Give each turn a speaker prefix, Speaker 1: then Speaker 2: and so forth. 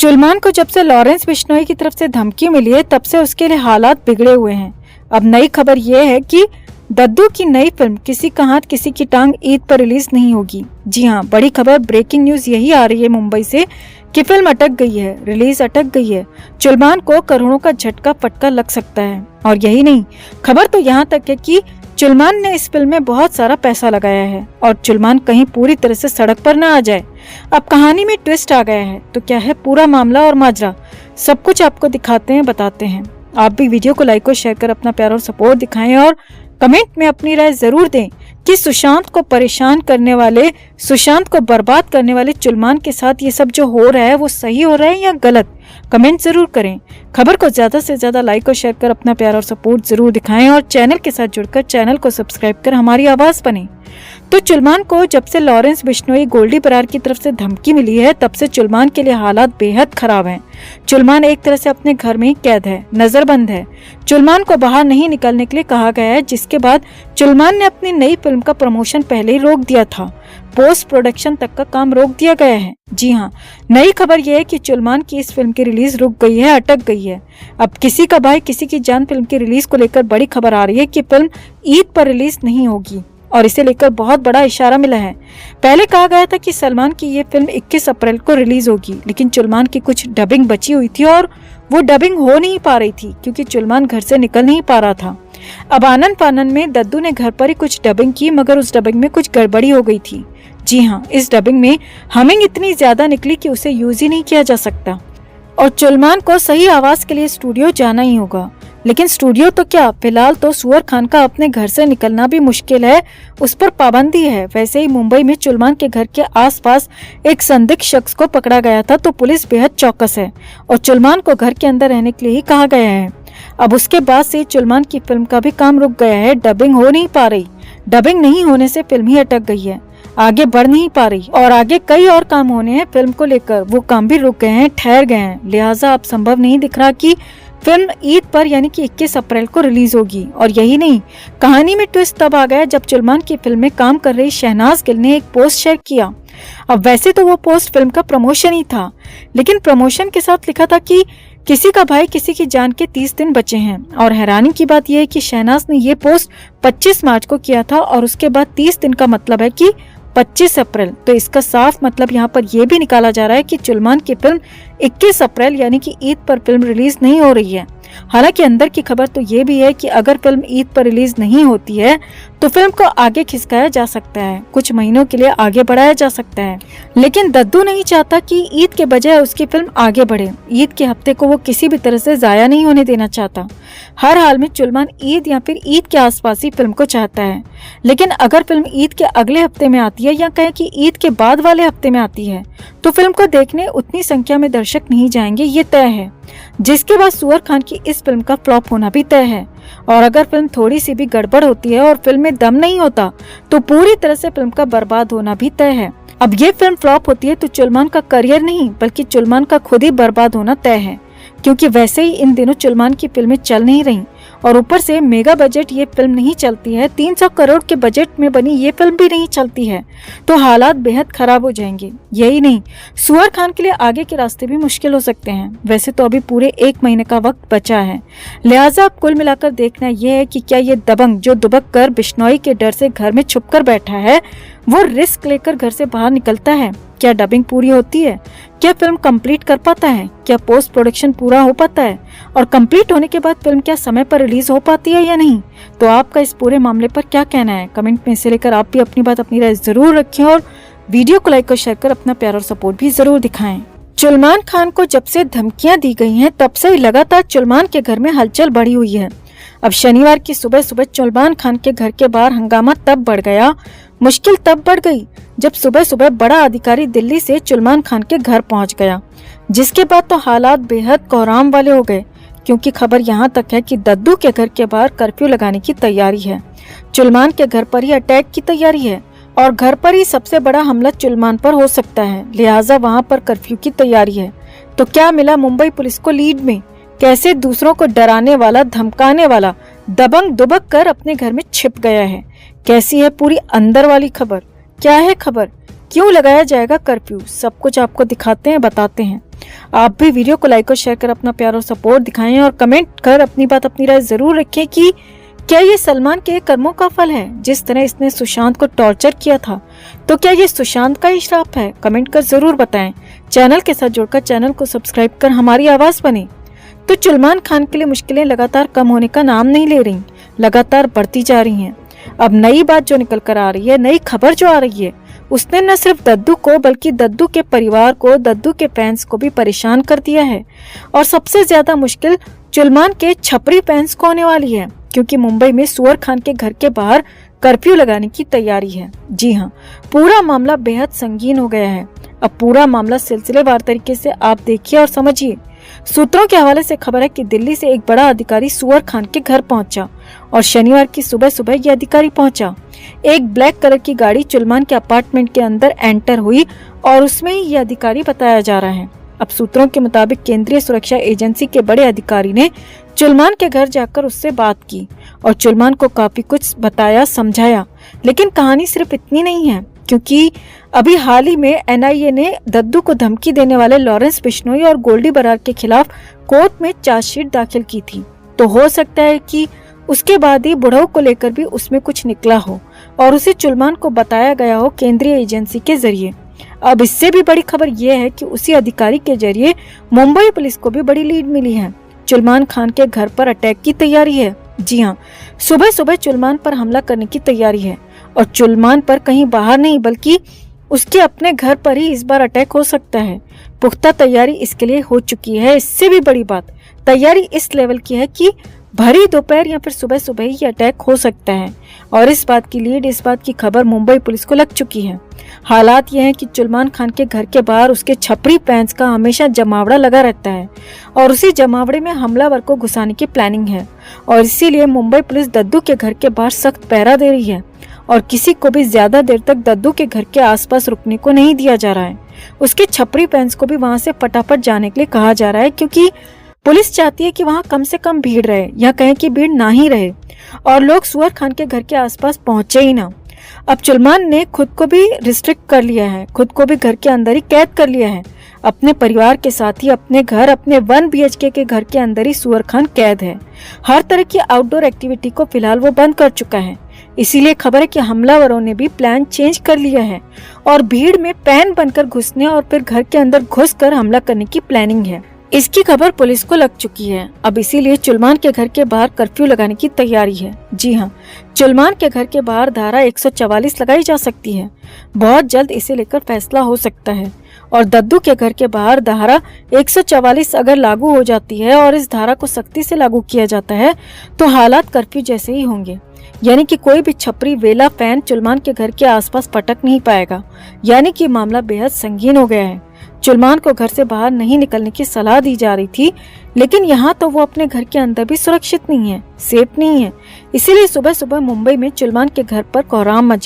Speaker 1: चुलमान को जब से लॉरेंस बिश्नोई की तरफ से धमकी मिली है तब से उसके लिए हालात बिगड़े हुए हैं। अब नई खबर ये है कि दद्दू की नई फिल्म किसी का हाथ किसी की टांग ईद पर रिलीज नहीं होगी। जी हाँ, बड़ी खबर, ब्रेकिंग न्यूज यही आ रही है मुंबई से कि फिल्म अटक गई है, रिलीज अटक गई है। चुलमान को करोड़ों का झटका फटका लग सकता है। और यही नहीं, खबर तो यहाँ तक है कि चुलमान ने इस फिल्म में बहुत सारा पैसा लगाया है और चुलमान कहीं पूरी तरह से सड़क पर न आ जाए। अब कहानी में ट्विस्ट आ गया है, तो क्या है पूरा मामला और माजरा, सब कुछ आपको दिखाते हैं, बताते हैं। आप भी वीडियो को लाइक और शेयर कर अपना प्यार और सपोर्ट दिखाएं और कमेंट में अपनी राय जरूर दें कि सुशांत को परेशान करने वाले, सुशांत को बर्बाद करने वाले चुलमान के साथ ये सब जो हो रहा है वो सही हो रहा है या गलत। कमेंट जरूर करें। खबर को ज्यादा से ज्यादा लाइक और शेयर कर अपना प्यार और सपोर्ट जरूर दिखाएं और चैनल के साथ जुड़कर चैनल को सब्सक्राइब कर हमारी आवाज बने। तो चुलमान को जब से लॉरेंस बिश्नोई, गोल्डी बरार की तरफ से धमकी मिली है तब से चुलमान के लिए हालात बेहद खराब हैं। चुलमान एक तरह से अपने घर में ही कैद है, नजरबंद है। चुलमान को बाहर नहीं निकलने के लिए कहा गया है, जिसके बाद चुलमान ने अपनी नई फिल्म का प्रमोशन पहले ही रोक दिया था। पोस्ट प्रोडक्शन तक का काम रोक दिया गया है। जी हाँ, नई खबर यह है कि चुलमान की इस फिल्म की रिलीज रुक गई है, अटक गई है। अब किसी का भाई किसी की जान फिल्म की रिलीज को लेकर बड़ी खबर आ रही है कि फिल्म ईद पर रिलीज नहीं होगी और इसे लेकर बहुत बड़ा इशारा मिला है। पहले कहा गया था कि सलमान की ये फिल्म 21 अप्रैल को रिलीज होगी, लेकिन चुलमान की कुछ डबिंग बची हुई थी और वो डबिंग हो नहीं पा रही थी क्योंकि चुलमान घर से निकल नहीं पा रहा था। अब आनन फानन में दद्दू ने घर पर ही कुछ डबिंग की, मगर उस डबिंग में कुछ गड़बड़ी हो गई थी। जी हाँ, इस डबिंग में हमिंग इतनी ज्यादा निकली कि उसे यूज ही नहीं किया जा सकता और चुलमान को सही आवाज के लिए स्टूडियो जाना ही होगा। लेकिन स्टूडियो तो क्या, फिलहाल तो सुअर खान का अपने घर से निकलना भी मुश्किल है, उस पर पाबंदी है। वैसे ही मुंबई में चुलमान के घर के आसपास एक संदिग्ध शख्स को पकड़ा गया था, तो पुलिस बेहद चौकस है और चुलमान को घर के अंदर रहने के लिए ही कहा गया है। अब उसके बाद से चुलमान की फिल्म का भी काम रुक गया है, डबिंग हो नहीं पा रही। डबिंग नहीं होने से फिल्म ही अटक गई है, आगे बढ़ नहीं पा रही और आगे कई और काम होने हैं फिल्म को लेकर, वो काम भी रुक गए हैं, ठहर गए हैं। लिहाजा अब संभव नहीं दिख रहा कि फिल्म ईद पर यानी कि 21 अप्रैल को रिलीज होगी। और यही नहीं, कहानी में ट्विस्ट तब आ गया जब चुलमान की फिल्म में काम कर रही शहनाज गिल ने एक पोस्ट शेयर किया। अब वैसे तो वो पोस्ट फिल्म का प्रमोशन ही था, लेकिन प्रमोशन के साथ लिखा था कि किसी का भाई किसी की जान के 30 दिन बचे हैं। और हैरानी की बात यह है कि शहनाज ने ये पोस्ट 25 मार्च को किया था और उसके बाद 30 दिन का मतलब है कि 25 अप्रैल। तो इसका साफ मतलब यहाँ पर यह भी निकाला जा रहा है कि चुलमान की फिल्म 21 अप्रैल यानी कि ईद पर फिल्म रिलीज नहीं हो रही है। हालांकि अंदर की खबर तो ये भी है कि अगर फिल्म ईद पर रिलीज नहीं होती है तो फिल्म को आगे खिसकाया जा सकता है, कुछ महीनों के लिए आगे बढ़ाया जा सकता है। लेकिन दद्दू नहीं चाहता कि ईद के बजाय उसकी फिल्म आगे बढ़े। ईद के हफ्ते को वो किसी भी तरह से जाया नहीं होने देना चाहता। हर हाल में चुलमान ईद या फिर ईद के आसपास ही फिल्म को चाहता है। लेकिन अगर फिल्म ईद के अगले हफ्ते में आती है या कहें कि ईद के बाद वाले हफ्ते में आती है तो फिल्म को देखने उतनी संख्या में दर्शक नहीं जाएंगे, ये तय है। जिसके बाद सुअर खान की इस फिल्म का फ्लॉप होना भी तय है। और अगर फिल्म थोड़ी सी भी गड़बड़ होती है और फिल्म में दम नहीं होता तो पूरी तरह से फिल्म का बर्बाद होना भी तय है। अब ये फिल्म फ्लॉप होती है तो चुलमान का करियर नहीं बल्कि चुलमान का खुद ही बर्बाद होना तय है, क्योंकि वैसे ही इन दिनों चुलमान की फिल्में चल नहीं रही और ऊपर से मेगा बजट ये फिल्म नहीं चलती है, 300 करोड़ के बजट में बनी ये फिल्म भी नहीं चलती है, तो हालात बेहद खराब हो जाएंगे। यही नहीं, सुअर खान के लिए आगे के रास्ते भी मुश्किल हो सकते हैं। वैसे तो अभी पूरे 1 महीने का वक्त बचा है, लिहाजा अब कुल मिलाकर देखना यह है कि क्या ये दबंग जो दुबक कर बिश्नोई के डर से घर में छुप कर बैठा है वो रिस्क लेकर घर से बाहर निकलता है। क्या डबिंग पूरी होती है, क्या फिल्म कंप्लीट कर पाता है, क्या पोस्ट प्रोडक्शन पूरा हो पाता है और कंप्लीट होने के बाद फिल्म क्या समय पर रिलीज हो पाती है या नहीं। तो आपका इस पूरे मामले पर क्या कहना है, कमेंट में इसे लेकर आप भी अपनी बात, अपनी राय जरूर रखें और वीडियो को लाइक और शेयर कर अपना प्यार और सपोर्ट भी जरूर दिखाएं। चुलमान खान को जब से धमकियां दी गई हैं तब से लगातार चुलमान के घर में हलचल बढ़ी हुई है। अब शनिवार की सुबह सुबह चुलमान खान के घर के बाहर हंगामा तब बढ़ गया, मुश्किल तब बढ़ गई जब सुबह सुबह बड़ा अधिकारी दिल्ली से चुलमान खान के घर पहुंच गया, जिसके बाद तो हालात बेहद कोहराम वाले हो गए, क्योंकि खबर यहां तक है कि दद्दू के घर के बाहर कर्फ्यू लगाने की तैयारी है। चुलमान के घर पर ही अटैक की तैयारी है और घर पर ही सबसे बड़ा हमला चुलमान पर हो सकता है, लिहाजा वहां पर कर्फ्यू की तैयारी है। तो क्या मिला मुंबई पुलिस को लीड में, कैसे दूसरों को डराने वाला, धमकाने वाला दबंग दुबक कर अपने घर में छिप गया है, कैसी है पूरी अंदर वाली खबर, क्या है खबर, क्यों लगाया जाएगा कर्फ्यू, सब कुछ आपको दिखाते हैं, बताते हैं। आप भी वीडियो को लाइक और शेयर कर अपना प्यार और सपोर्ट दिखाएं और कमेंट कर अपनी बात अपनी राय जरूर रखें कि क्या ये सलमान के कर्मों का फल है। जिस तरह इसने सुशांत को टॉर्चर किया था, तो क्या ये सुशांत का ही श्राप है? कमेंट कर जरूर बताएं। चैनल के साथ जुड़कर चैनल को सब्सक्राइब कर हमारी आवाज बने। तो सलमान खान के लिए मुश्किलें लगातार कम होने का नाम नहीं ले रही, लगातार बढ़ती जा रही हैं। अब नई बात जो निकल कर आ रही है, नई खबर जो आ रही है, उसने न सिर्फ दद्दू को बल्कि दद्दू के परिवार को, दद्दू के फैंस को भी परेशान कर दिया है। और सबसे ज्यादा मुश्किल सलमान के छपरी फैंस को होने वाली है, क्योंकि मुंबई में सुअर खान के घर के बाहर कर्फ्यू लगाने की तैयारी है। जी हाँ, पूरा मामला बेहद संगीन हो गया है। अब पूरा मामला सिलसिलेवार तरीके से आप देखिए और समझिए। सूत्रों के हवाले से खबर है कि दिल्ली से एक बड़ा अधिकारी सुअर खान के घर पहुंचा और शनिवार की सुबह सुबह यह अधिकारी पहुंचा। एक ब्लैक कलर की गाड़ी सलमान के अपार्टमेंट के अंदर एंटर हुई और उसमें ही यह अधिकारी बताया जा रहा है। अब सूत्रों के मुताबिक केंद्रीय सुरक्षा एजेंसी के बड़े अधिकारी ने सलमान के घर जाकर उससे बात की और सलमान को काफी कुछ बताया, समझाया। लेकिन कहानी सिर्फ इतनी नहीं है, क्योंकि अभी हाल ही में एनआईए ने दद्दू को धमकी देने वाले लॉरेंस बिश्नोई और गोल्डी बरार के खिलाफ कोर्ट में चार्जशीट दाखिल की थी। तो हो सकता है कि उसके बाद ही बुढ़ऊ को लेकर भी उसमें कुछ निकला हो और उसे सलमान को बताया गया हो केंद्रीय एजेंसी के जरिए। अब इससे भी बड़ी खबर यह है कि उसी अधिकारी के जरिए मुंबई पुलिस को भी बड़ी लीड मिली है। सलमान खान के घर पर अटैक की तैयारी है। जी हाँ, सुबह सुबह सलमान पर हमला करने की तैयारी है और सलमान पर कहीं बाहर नहीं बल्कि उसके अपने घर पर ही इस बार अटैक हो सकता है। पुख्ता तैयारी इसके लिए हो चुकी है। इससे भी बड़ी बात, तैयारी इस लेवल की है कि भरी दोपहर या फिर सुबह सुबह ही अटैक हो सकता है। और इस बात की लीड, इस बात की खबर मुंबई पुलिस को लग चुकी है। हालात यह है कि सलमान खान के घर के बाहर उसके छपरी फैंस का हमेशा जमावड़ा लगा रहता है और उसी जमावड़े में हमलावर को घुसाने की प्लानिंग है। और इसीलिए मुंबई पुलिस दद्दू के घर के बाहर सख्त पहरा दे रही है और किसी को भी ज्यादा देर तक दद्दू के घर के आसपास रुकने को नहीं दिया जा रहा है। उसके छपरी फैंस को भी वहां से फटाफट जाने के लिए कहा जा रहा है, क्योंकि पुलिस चाहती है कि वहां कम से कम भीड़ रहे, या कहें कि भीड़ ना ही रहे और लोग सुअर खान के घर के आसपास पहुंचे ही ना। अब सलमान ने खुद को भी रिस्ट्रिक्ट कर लिया है, खुद को भी घर के अंदर ही कैद कर लिया है। अपने परिवार के साथ ही अपने घर, अपने 1 BHK के घर के अंदर ही सुअर खान कैद है। हर तरह की आउटडोर एक्टिविटी को फिलहाल वो बंद कर चुका है। इसीलिए खबर है कि हमलावरों ने भी प्लान चेंज कर लिया है और भीड़ में पैन बनकर घुसने और फिर घर के अंदर घुसकर हमला करने की प्लानिंग है। इसकी खबर पुलिस को लग चुकी है। अब इसीलिए सलमान के घर के बाहर कर्फ्यू लगाने की तैयारी है। जी हाँ, सलमान के घर के बाहर धारा 144 लगाई जा सकती है। बहुत जल्द इसे लेकर फैसला हो सकता है। और दद्दू के घर के बाहर धारा 144 अगर लागू हो जाती है और इस धारा को सख्ती से लागू किया जाता है, तो हालात कर्फ्यू जैसे ही होंगे। यानी कि कोई भी छपरी वेला फैन सलमान के घर के आसपास पटक नहीं पाएगा। यानी कि मामला बेहद संगीन हो गया है। सलमान को घर से बाहर नहीं निकलने की सलाह दी जा रही थी, लेकिन यहाँ तो वो अपने घर के अंदर भी सुरक्षित नहीं है, सेफ नहीं है। इसीलिए सुबह सुबह मुंबई में सलमान के घर पर कोहराम मच